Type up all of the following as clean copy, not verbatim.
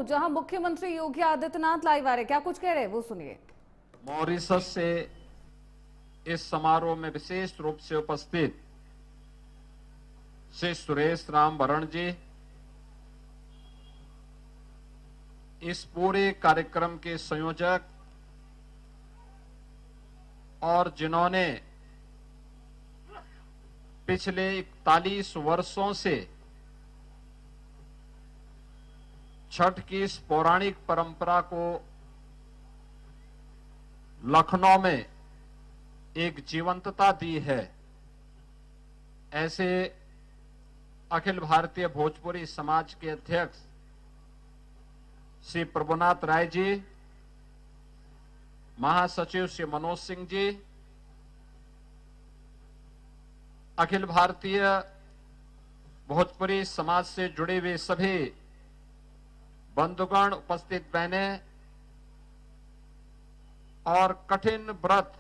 लखनऊ, जहां मुख्यमंत्री योगी आदित्यनाथ लाइव आ रहे, क्या कुछ कह रहे हैं वो सुनिए। मॉरिशस से इस समारोह में विशेष रूप से उपस्थित श्री सुरेश राम वरण जी, इस पूरे कार्यक्रम के संयोजक और जिन्होंने पिछले 41 वर्षों से छठ की इस पौराणिक परंपरा को लखनऊ में एक जीवंतता दी है, ऐसे अखिल भारतीय भोजपुरी समाज के अध्यक्ष श्री प्रभुनाथ राय जी, महासचिव श्री मनोज सिंह जी, अखिल भारतीय भोजपुरी समाज से जुड़े हुए सभी बंधुगण, उपस्थित बहनें और कठिन व्रत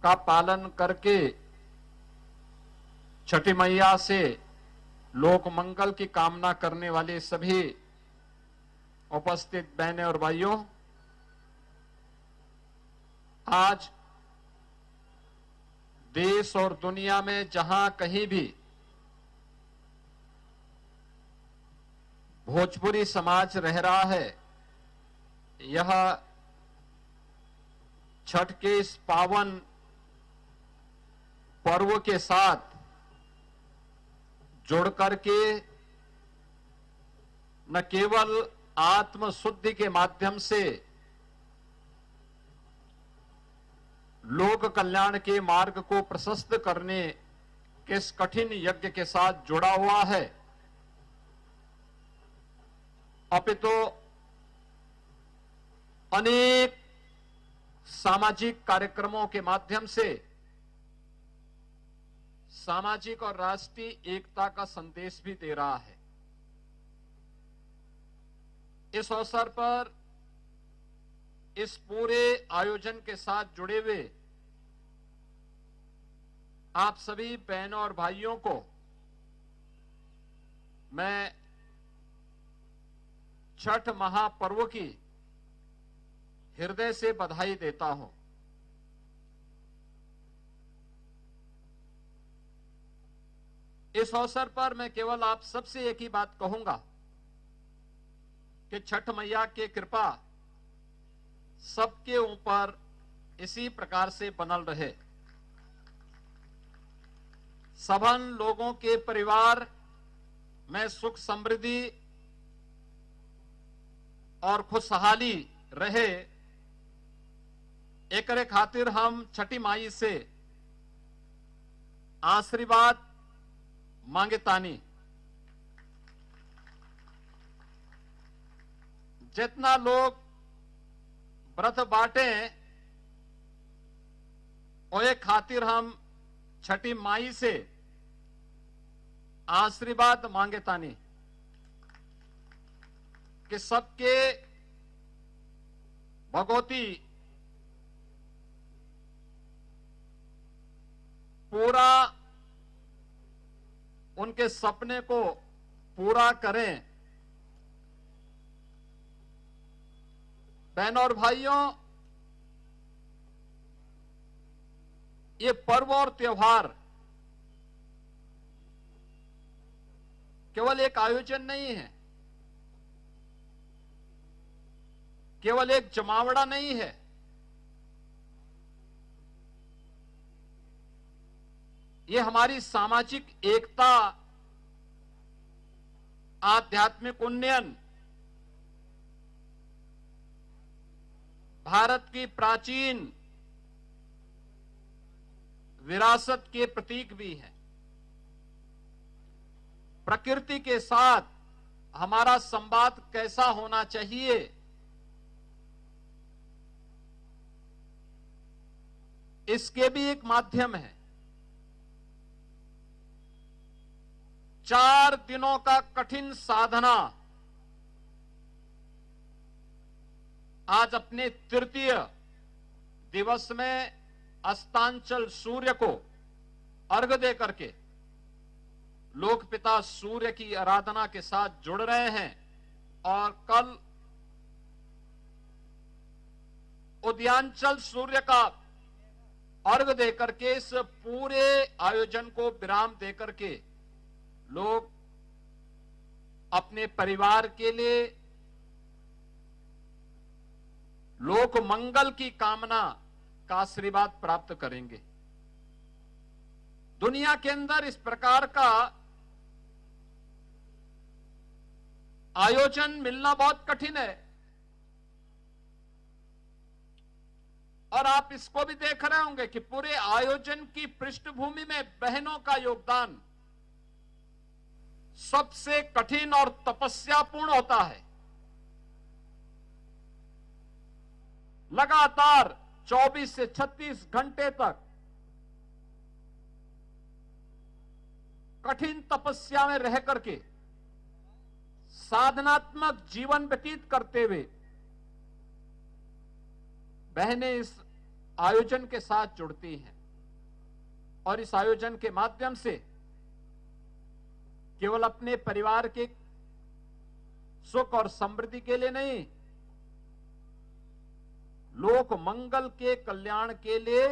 का पालन करके छठी मैया से लोक मंगल की कामना करने वाले सभी उपस्थित बहनें और भाइयों, आज देश और दुनिया में जहां कहीं भी भोजपुरी समाज रह रहा है, यह छठ के इस पावन पर्व के साथ जुड़ करके न केवल आत्म शुद्धि के माध्यम से लोक कल्याण के मार्ग को प्रशस्त करने के इस कठिन यज्ञ के साथ जुड़ा हुआ है, अपितु अनेक सामाजिक कार्यक्रमों के माध्यम से सामाजिक और राष्ट्रीय एकता का संदेश भी दे रहा है। इस अवसर पर इस पूरे आयोजन के साथ जुड़े हुए आप सभी बहनों और भाइयों को मैं छठ महापर्व की हृदय से बधाई देता हूं। इस अवसर पर मैं केवल आप सबसे एक ही बात कहूंगा कि छठ मैया की कृपा सबके ऊपर इसी प्रकार से बनल रहे। सबन लोगों के परिवार में सुख समृद्धि और खुशहाली रहे, एकरे खातिर हम छठी माई से आशीर्वाद मांगतानी। जितना लोग व्रत बाटे ओए खातिर हम छठी माई से आशीर्वाद मांगतानी कि सबके भगवती पूरा उनके सपने को पूरा करें। बहनों और भाइयों, ये पर्व और त्योहार केवल एक आयोजन नहीं है, केवल एक जमावड़ा नहीं है, ये हमारी सामाजिक एकता, आध्यात्मिक उन्नयन, भारत की प्राचीन विरासत के प्रतीक भी है। प्रकृति के साथ हमारा संवाद कैसा होना चाहिए, इसके भी एक माध्यम है। 4 दिनों का कठिन साधना आज अपने तृतीय दिवस में अस्तांचल सूर्य को अर्घ दे करके लोक पिता सूर्य की आराधना के साथ जुड़ रहे हैं। और कल उदयांचल सूर्य का अर्घ देकर के इस पूरे आयोजन को विराम देकर के लोग अपने परिवार के लिए लोक मंगल की कामना का आशीर्वाद प्राप्त करेंगे। दुनिया के अंदर इस प्रकार का आयोजन मिलना बहुत कठिन है और आप इसको भी देख रहे होंगे कि पूरे आयोजन की पृष्ठभूमि में बहनों का योगदान सबसे कठिन और तपस्यापूर्ण होता है। लगातार 24 से 36 घंटे तक कठिन तपस्या में रह करके साधनात्मक जीवन व्यतीत करते हुए बहनें इस आयोजन के साथ जुड़ती हैं और इस आयोजन के माध्यम से केवल अपने परिवार के सुख और समृद्धि के लिए नहीं, लोक मंगल के कल्याण के लिए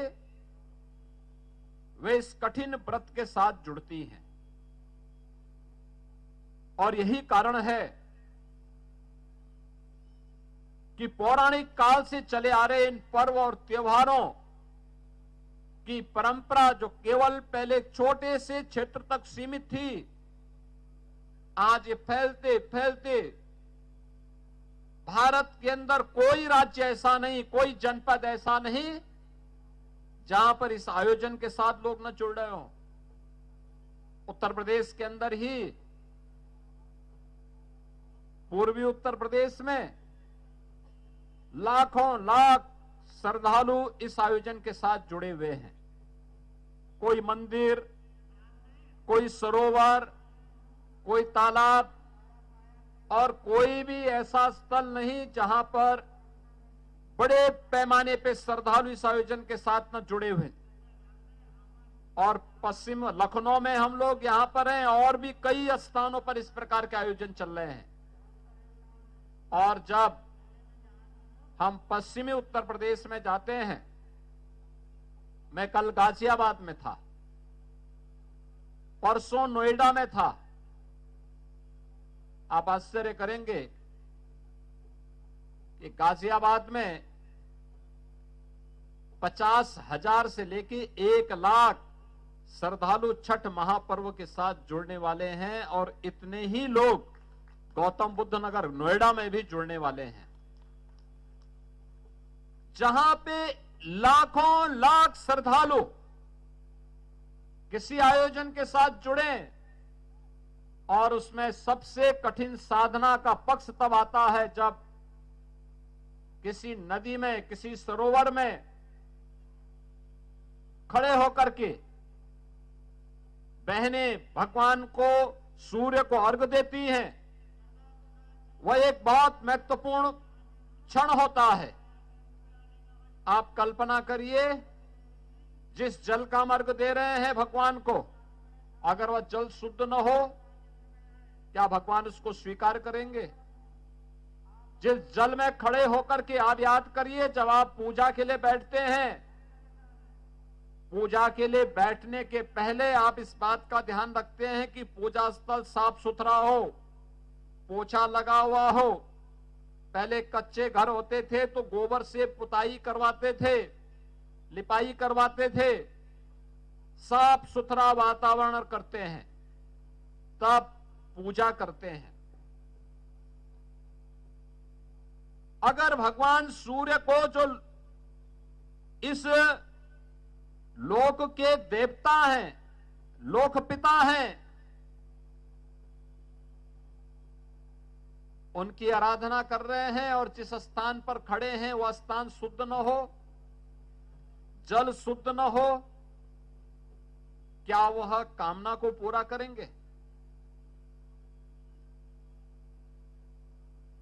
वे इस कठिन व्रत के साथ जुड़ती हैं। और यही कारण है कि पौराणिक काल से चले आ रहे इन पर्व और त्योहारों की परंपरा, जो केवल पहले छोटे से क्षेत्र तक सीमित थी, आज ये फैलते फैलते भारत के अंदर कोई राज्य ऐसा नहीं, कोई जनपद ऐसा नहीं जहां पर इस आयोजन के साथ लोग न जुड़ रहे हो। उत्तर प्रदेश के अंदर ही, पूर्वी उत्तर प्रदेश में लाखों लाख श्रद्धालु इस आयोजन के साथ जुड़े हुए हैं। कोई मंदिर, कोई सरोवर, कोई तालाब और कोई भी ऐसा स्थल नहीं जहां पर बड़े पैमाने पे श्रद्धालु इस आयोजन के साथ न जुड़े हुए। और पश्चिम लखनऊ में हम लोग यहां पर हैं और भी कई स्थानों पर इस प्रकार के आयोजन चल रहे हैं। और जब हम पश्चिमी उत्तर प्रदेश में जाते हैं, मैं कल गाजियाबाद में था, परसों नोएडा में था, आप आश्चर्य करेंगे कि गाजियाबाद में 50,000 से लेके 1 लाख श्रद्धालु छठ महापर्व के साथ जुड़ने वाले हैं और इतने ही लोग गौतम बुद्ध नगर नोएडा में भी जुड़ने वाले हैं, जहां पे लाखों लाख श्रद्धालु किसी आयोजन के साथ जुड़े। और उसमें सबसे कठिन साधना का पक्ष तब आता है जब किसी नदी में, किसी सरोवर में खड़े होकर के बहनें भगवान को, सूर्य को अर्घ्य देती हैं। वह एक बहुत महत्वपूर्ण क्षण होता है। आप कल्पना करिए, जिस जल का हम अर्घ्य दे रहे हैं भगवान को, अगर वह जल शुद्ध न हो, क्या भगवान उसको स्वीकार करेंगे? जिस जल में खड़े होकर के आप याद करिए, जब आप पूजा के लिए बैठते हैं, पूजा के लिए बैठने के पहले आप इस बात का ध्यान रखते हैं कि पूजा स्थल साफ सुथरा हो, पोछा लगा हुआ हो। पहले कच्चे घर होते थे तो गोबर से पुताई करवाते थे, लिपाई करवाते थे, साफ सुथरा वातावरण करते हैं, तब पूजा करते हैं। अगर भगवान सूर्य को, जो इस लोक के देवता हैं, लोक पिता हैं, उनकी आराधना कर रहे हैं और जिस स्थान पर खड़े हैं वह स्थान शुद्ध न हो, जल शुद्ध न हो, क्या वह कामना को पूरा करेंगे?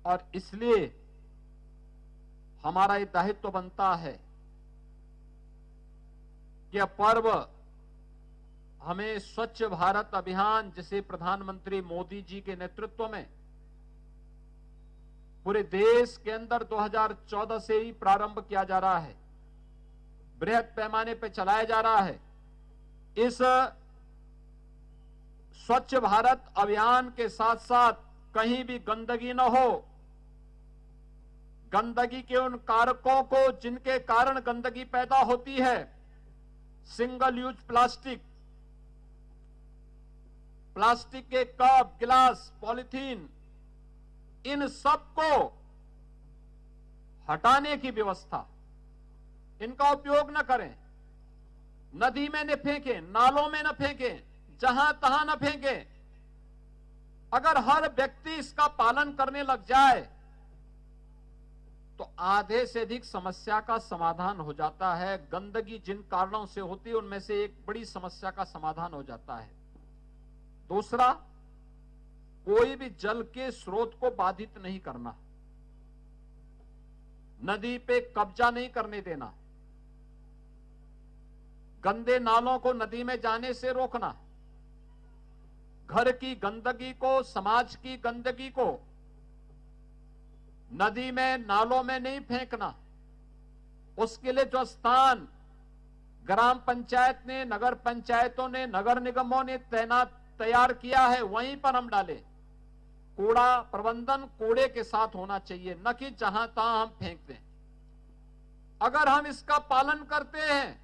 और इसलिए हमारा ये दायित्व बनता है कि यह पर्व हमें स्वच्छ भारत अभियान, जिसे प्रधानमंत्री मोदी जी के नेतृत्व में पूरे देश के अंदर 2014 से ही प्रारंभ किया जा रहा है, बृहद पैमाने पर चलाया जा रहा है। इस स्वच्छ भारत अभियान के साथ साथ कहीं भी गंदगी न हो, गंदगी के उन कारकों को जिनके कारण गंदगी पैदा होती है, सिंगल यूज प्लास्टिक, प्लास्टिक के कप, गिलास, पॉलिथीन, इन सब को हटाने की व्यवस्था, इनका उपयोग न करें, नदी में न फेंकें, नालों में न फेंकें, जहां तहां न फेंकें। अगर हर व्यक्ति इसका पालन करने लग जाए तो आधे से अधिक समस्या का समाधान हो जाता है। गंदगी जिन कारणों से होती है उनमें से एक बड़ी समस्या का समाधान हो जाता है। दूसरा, कोई भी जल के स्रोत को बाधित नहीं करना, नदी पे कब्जा नहीं करने देना, गंदे नालों को नदी में जाने से रोकना, घर की गंदगी को, समाज की गंदगी को नदी में, नालों में नहीं फेंकना। उसके लिए जो स्थान ग्राम पंचायत ने, नगर पंचायतों ने, नगर निगमों ने तैयार किया है, वहीं पर हम डालें। कूड़ा प्रबंधन कूड़े के साथ होना चाहिए, न कि जहां तहां हम फेंक दें। अगर हम इसका पालन करते हैं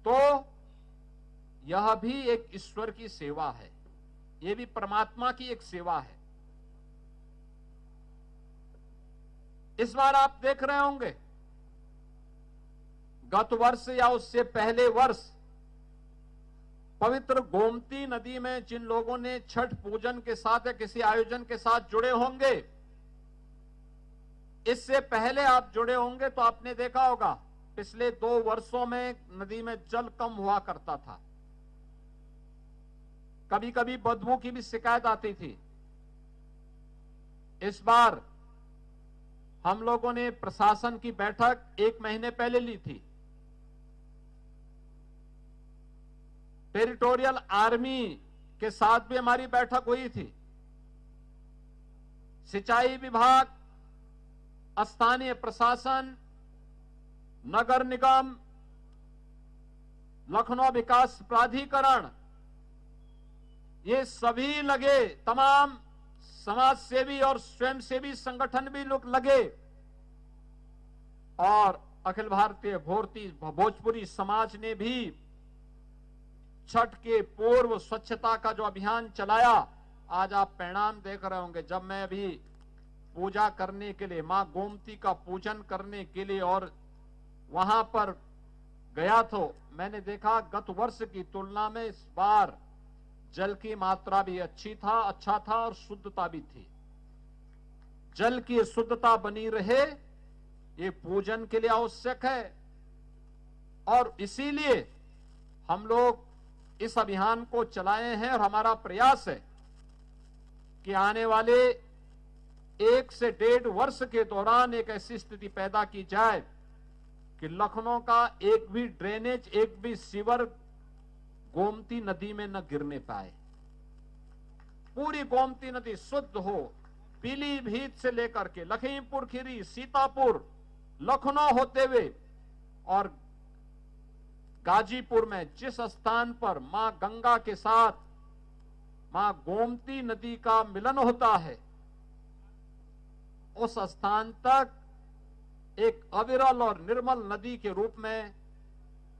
तो यह भी एक ईश्वर की सेवा है, यह भी परमात्मा की एक सेवा है। इस बार आप देख रहे होंगे, गत वर्ष या उससे पहले वर्ष पवित्र गोमती नदी में जिन लोगों ने छठ पूजन के साथ या किसी आयोजन के साथ जुड़े होंगे, इससे पहले आप जुड़े होंगे तो आपने देखा होगा पिछले 2 वर्षों में नदी में जल कम हुआ करता था, कभी कभी बदबू की भी शिकायत आती थी। इस बार हम लोगों ने प्रशासन की बैठक 1 महीने पहले ली थी। टेरिटोरियल आर्मी के साथ भी हमारी बैठक हुई थी। सिंचाई विभाग, स्थानीय प्रशासन, नगर निगम, लखनऊ विकास प्राधिकरण, ये सभी लगे, तमाम समाज सेवी और स्वयंसेवी संगठन भी लोग लगे, और अखिल भारतीय भोजपुरी समाज ने भी छठ के पूर्व स्वच्छता का जो अभियान चलाया, आज आप परिणाम देख रहे होंगे। जब मैं अभी पूजा करने के लिए, मां गोमती का पूजन करने के लिए और वहां पर गया तो मैंने देखा गत वर्ष की तुलना में इस बार जल की मात्रा भी अच्छा था और शुद्धता भी थी। जल की शुद्धता बनी रहे, ये पूजन के लिए आवश्यक है, और इसीलिए हम लोग इस अभियान को चलाए हैं। और हमारा प्रयास है कि आने वाले 1 से 1.5 वर्ष के दौरान एक ऐसी स्थिति पैदा की जाए कि लखनऊ का एक भी ड्रेनेज, एक भी सीवर गोमती नदी में न गिरने पाए। पूरी गोमती नदी शुद्ध हो, पीलीभीत से लेकर के लखीमपुर खीरी, सीतापुर, लखनऊ होते हुए और गाजीपुर में जिस स्थान पर मां गंगा के साथ मां गोमती नदी का मिलन होता है, उस स्थान तक एक अविरल और निर्मल नदी के रूप में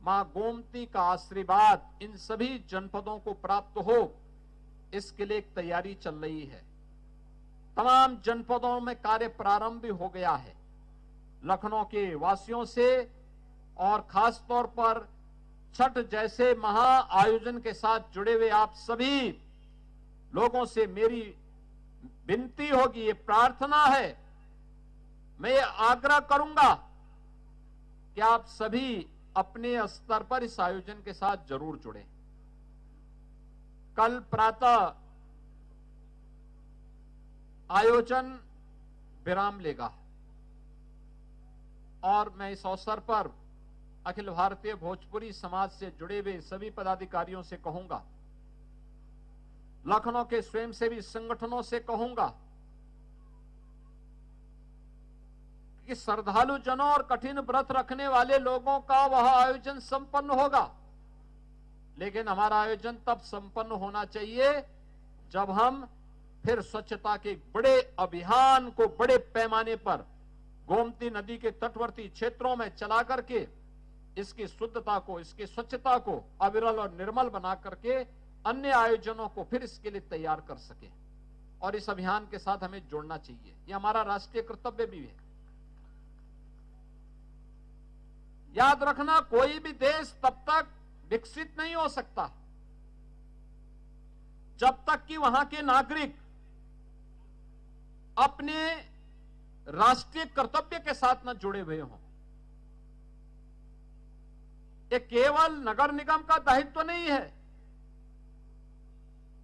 मां गोमती का आशीर्वाद इन सभी जनपदों को प्राप्त हो, इसके लिए एक तैयारी चल रही है। तमाम जनपदों में कार्य प्रारंभ भी हो गया है। लखनऊ के वासियों से और खास तौर पर छठ जैसे महा आयोजन के साथ जुड़े हुए आप सभी लोगों से मेरी विनती होगी, ये प्रार्थना है, मैं ये आग्रह करूंगा कि आप सभी अपने स्तर पर इस आयोजन के साथ जरूर जुड़ें। कल प्रातः आयोजन विराम लेगा और मैं इस अवसर पर अखिल भारतीय भोजपुरी समाज से जुड़े हुए सभी पदाधिकारियों से कहूंगा, लखनऊ के स्वयंसेवी संगठनों से कहूंगा कि श्रद्धालु जनों और कठिन व्रत रखने वाले लोगों का वह आयोजन संपन्न होगा, लेकिन हमारा आयोजन तब संपन्न होना चाहिए जब हम फिर स्वच्छता के बड़े अभियान को बड़े पैमाने पर गोमती नदी के तटवर्ती क्षेत्रों में चला करके इसकी शुद्धता को, इसकी स्वच्छता को अविरल और निर्मल बना करके अन्य आयोजनों को फिर इसके लिए तैयार कर सके। और इस अभियान के साथ हमें जोड़ना चाहिए, यह हमारा राष्ट्रीय कर्तव्य भी है। याद रखना, कोई भी देश तब तक विकसित नहीं हो सकता जब तक कि वहां के नागरिक अपने राष्ट्रीय कर्तव्य के साथ न जुड़े हुए हों। ये केवल नगर निगम का दायित्व नहीं है,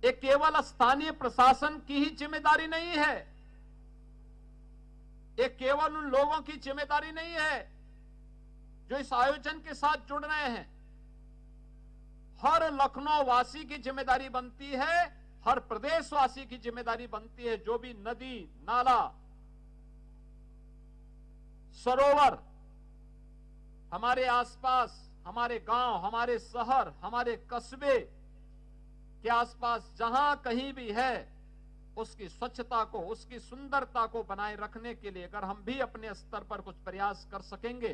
ये केवल स्थानीय प्रशासन की ही जिम्मेदारी नहीं है, ये केवल उन लोगों की जिम्मेदारी नहीं है जो इस आयोजन के साथ जुड़ रहे हैं। हर लखनऊ वासी की जिम्मेदारी बनती है, हर प्रदेशवासी की जिम्मेदारी बनती है, जो भी नदी, नाला, सरोवर हमारे आसपास, हमारे गांव, हमारे शहर, हमारे कस्बे के आसपास जहां कहीं भी है, उसकी स्वच्छता को, उसकी सुंदरता को बनाए रखने के लिए अगर हम भी अपने स्तर पर कुछ प्रयास कर सकेंगे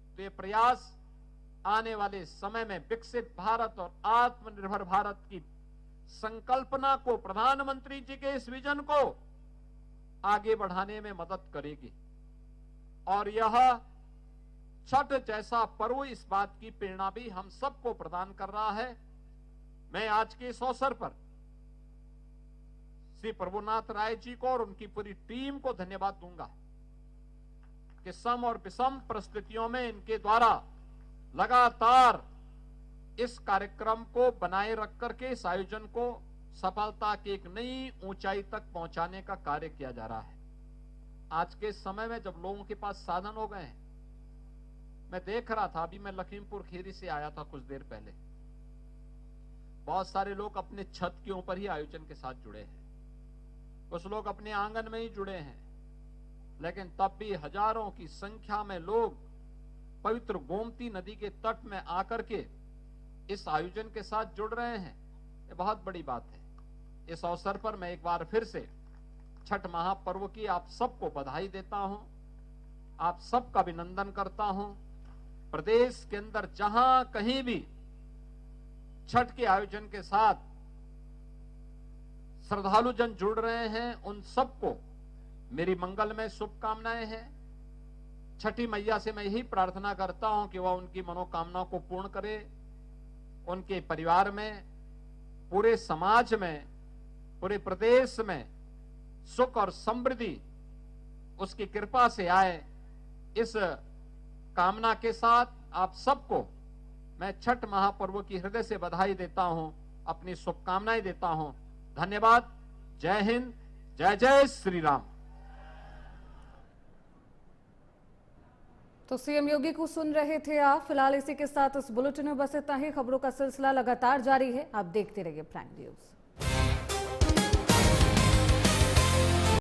तो ये प्रयास आने वाले समय में विकसित भारत और आत्मनिर्भर भारत की संकल्पना को, प्रधानमंत्री जी के इस विजन को आगे बढ़ाने में मदद करेगी। और यह छठ जैसा पर्व इस बात की प्रेरणा भी हम सबको प्रदान कर रहा है। मैं आज के इस अवसर पर श्री प्रभुनाथ राय जी को और उनकी पूरी टीम को धन्यवाद दूंगा कि सम और विषम परिस्थितियों में इनके द्वारा लगातार इस कार्यक्रम को बनाए रख करके इस आयोजन को सफलता की एक नई ऊंचाई तक पहुंचाने का कार्य किया जा रहा है। आज के समय में जब लोगों के पास साधन हो गए हैं, मैं देख रहा था, अभी मैं लखीमपुर खीरी से आया था कुछ देर पहले, बहुत सारे लोग अपने छत के ऊपर ही आयोजन के साथ जुड़े हैं, कुछ लोग अपने आंगन में ही जुड़े हैं, लेकिन तब भी हजारों की संख्या में लोग पवित्र गोमती नदी के तट में आकर के इस आयोजन के साथ जुड़ रहे हैं। ये बहुत बड़ी बात है। इस अवसर पर मैं एक बार फिर से छठ महापर्व की आप सबको बधाई देता हूं, आप सबका अभिनंदन करता हूं। प्रदेश के अंदर जहां कहीं भी छठ के आयोजन के साथ श्रद्धालु जन जुड़ रहे हैं, उन सबको मेरी मंगलमय शुभकामनाएं हैं। छठी मैया से मैं यही प्रार्थना करता हूं कि वह उनकी मनोकामनाओं को पूर्ण करे, उनके परिवार में, पूरे समाज में, पूरे प्रदेश में सुख और समृद्धि उसकी कृपा से आए। इस कामना के साथ आप सबको मैं छठ महापर्व की हृदय से बधाई देता हूं, अपनी शुभकामनाएं देता हूं। धन्यवाद। जय हिंद, जय जय श्री राम। तो सीएम योगी को सुन रहे थे आप। फिलहाल इसी के साथ इस बुलेटिन में बस इतना ही। खबरों का सिलसिला लगातार जारी है, आप देखते रहिए प्राइम न्यूज।